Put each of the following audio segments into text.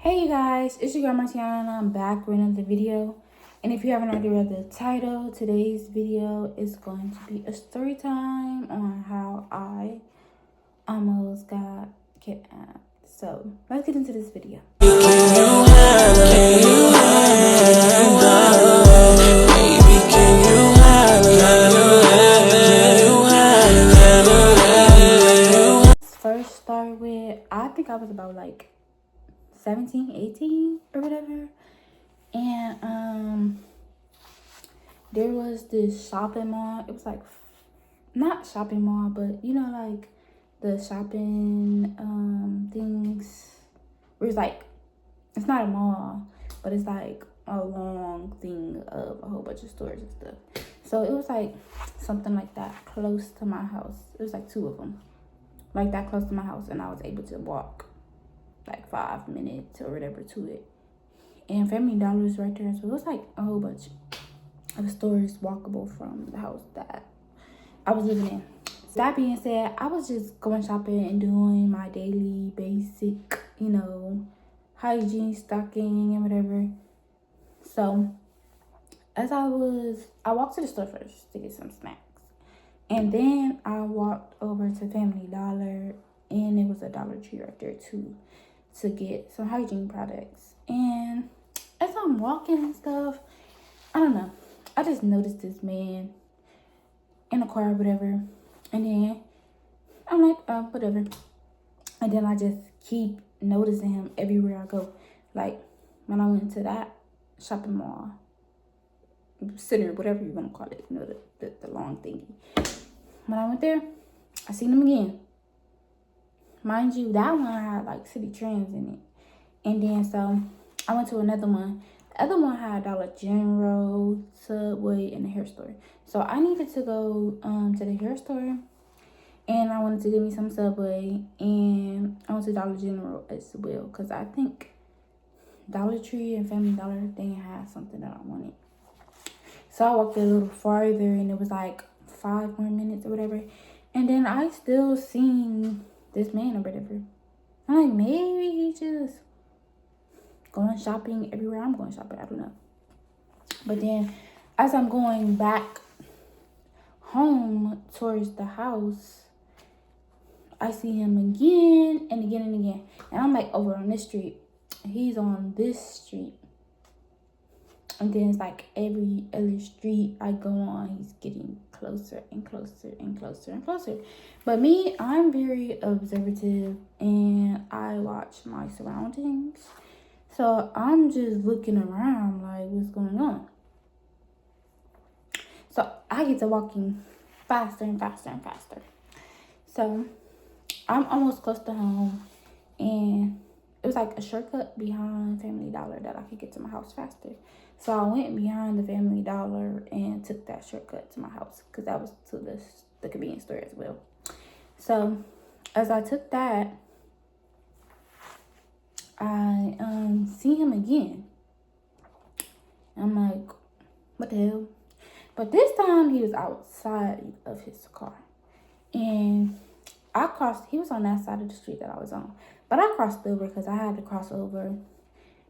Hey you guys, it's your girl Martiana and I'm back with another video. And if you haven't already read the title, today's video is going to be a story time on how I almost got kidnapped. So let's get into this video. First start with, I think I was about like 17, 18 or whatever. And there was this shopping mall. It was like not shopping mall, but you know, like the shopping things where it's like, it's not a mall, but it's like a long thing of a whole bunch of stores and stuff. So it was like something like that close to my house. It was like two of them like that close to my house, and I was able to walk like 5 minutes or whatever to it. And Family Dollar was right there, so it was like a whole bunch of stores walkable from the house that I was living in. That being said, I was just going shopping and doing my daily basic, hygiene, stocking, and whatever. So as I walked to the store first to get some snacks. And then I walked over to Family Dollar, and it was a Dollar Tree right there too, to get some hygiene products. And as I'm walking and stuff, I don't know, I just noticed this man in a car or whatever. And then I'm like, whatever. And then I just keep noticing him everywhere I go. Like when I went to that shopping mall, center, whatever you want to call it, the long thingy. When I went there, I seen him again. Mind you, that one had like City Trends in it. And then so I went to another one. The other one had Dollar General, Subway, and the hair store. So I needed to go to the hair store, and I wanted to get me some Subway, and I went to Dollar General as well, because I think Dollar Tree and Family Dollar, they had something that I wanted. So I walked a little farther, and it was like 5 more minutes or whatever. And then I still seen this man or whatever. I'm like, maybe he just going shopping everywhere I'm going shopping. I don't know. But then as I'm going back home towards the house, I see him again and again and again. And I'm like over on this street. He's on this street. And then it's like every other street I go on, he's getting closer and closer and closer and closer. But me, I'm very observative and I watch my surroundings. So I'm just looking around like, what's going on? So I get to walking faster and faster and faster. So I'm almost close to home, and it was like a shortcut behind Family Dollar that I could get to my house faster. So I went behind the Family Dollar and took that shortcut to my house, because that was to the convenience store as well. So as I took that, I see him again. I'm like, what the hell? But this time he was outside of his car, and I crossed. He was on that side of the street that I was on, but I crossed over because I had to cross over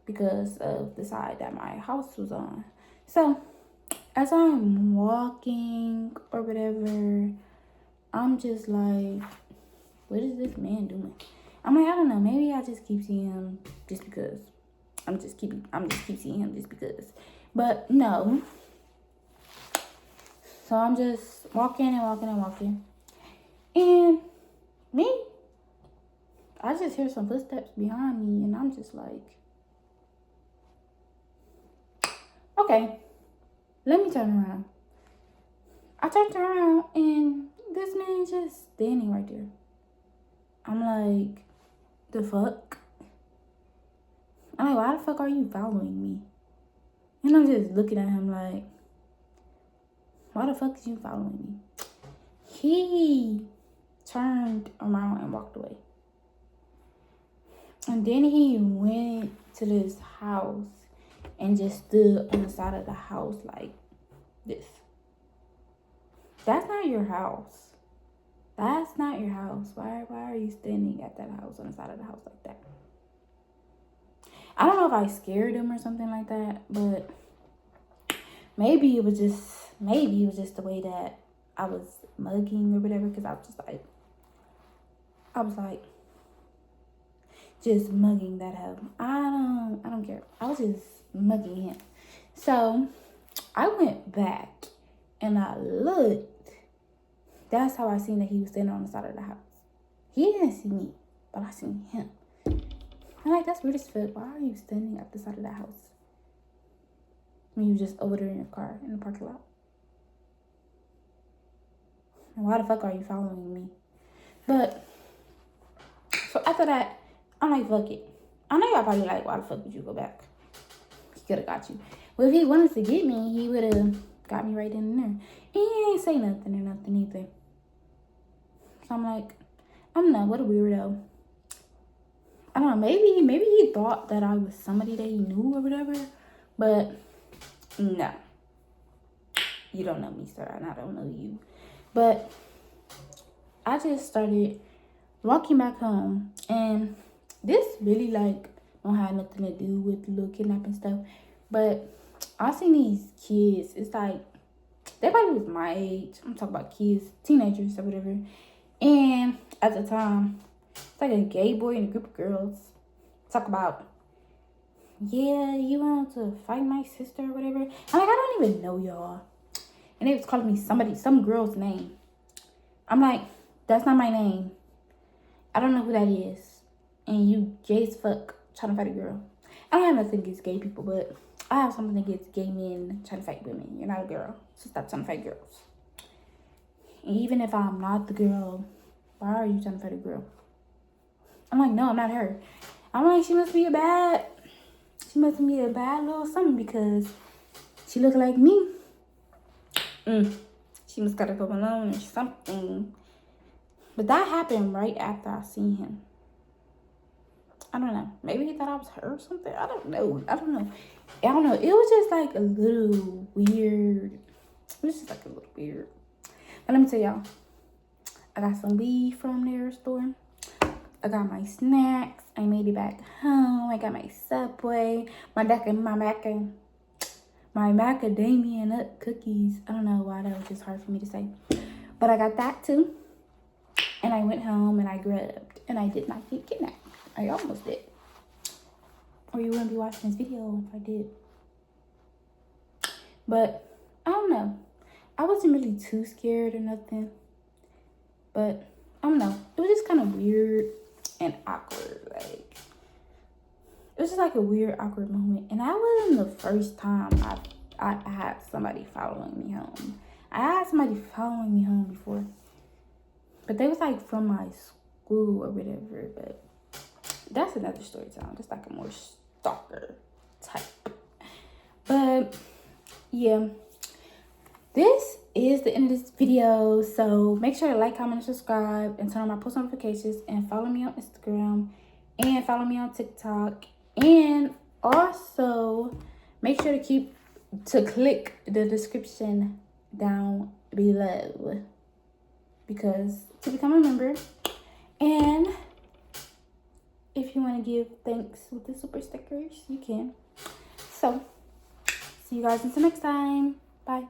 because of the side that my house was on. So as I'm walking or whatever, I'm just like, what is this man doing? I'm like, I don't know, maybe I just keep seeing him just because. I'm just keep seeing him just because. But no. So I'm just walking and walking and walking. And me, I just hear some footsteps behind me, and I'm just like, okay, let me turn around. I turned around, and this man just standing right there. I'm like, the fuck? I'm like, why the fuck are you following me? And I'm just looking at him like, why the fuck is you following me? He turned around and walked away. And then he went to this house and just stood on the side of the house like this. That's not your house. That's not your house. Why are you standing at that house, on the side of the house like that? I don't know if I scared him or something like that, but maybe it was just the way that I was mugging or whatever, because I was like just mugging that hoe. I don't care. I was just mugging him. So I went back and I looked. That's how I seen that he was standing on the side of the house. He didn't see me, but I seen him. I'm like, that's weird as fuck. Why are you standing at the side of the house when you just over there in your car in the parking lot? And why the fuck are you following me? But so after that, I'm like, fuck it. I know y'all probably like, why the fuck would you go back? He could have got you. Well, if he wanted to get me, he would have got me right then and there. And he ain't say nothing or nothing either. So I'm like, I don't know, what a weirdo. I don't know, maybe he thought that I was somebody that he knew or whatever. But no. You don't know me, sir, and I don't know you. But I just started walking back home, and this really like don't have nothing to do with the little kidnapping stuff. But I seen these kids, it's like they probably was my age. I'm talking about kids, teenagers or whatever. And at the time, it's like a gay boy and a group of girls talk about, yeah, you want to fight my sister or whatever. I'm like, I don't even know y'all. And they was calling me some girl's name. I'm like, that's not my name. I don't know who that is. And you gay as fuck trying to fight a girl. I don't have nothing against gay people, but I have something against gay men trying to fight women. You're not a girl, so stop trying to fight girls. And even if I'm not the girl, why are you trying to fight a girl? I'm like, no, I'm not her. I'm like, she must be a bad little something because she look like me. She must gotta go alone or something. But that happened right after I seen him. I don't know. Maybe he thought I was her or something. I don't know. It was just like a little weird. But let me tell y'all. I got some weed from their store. I got my snacks. I made it back home. I got my Subway. My macadamia nut cookies. I don't know why that was just hard for me to say. But I got that too. And I went home and I grubbed. And I did not get kidnapped. I almost did. Or you wouldn't be watching this video if I did. But I don't know. I wasn't really too scared or nothing. But I don't know. It was just kind of weird and awkward. Like, it was just like a weird, awkward moment. And that wasn't the first time I had somebody following me home. I had somebody following me home before. But they was like from my school or whatever. But that's another story time. Just like a more stalker type. But yeah. This is the end of this video. So make sure to like, comment, and subscribe. And turn on my post notifications. And follow me on Instagram. And follow me on TikTok. And also make sure to click the description down below. Because to become a member. And if you want to give thanks with the super stickers, you can. So, see you guys until next time. Bye.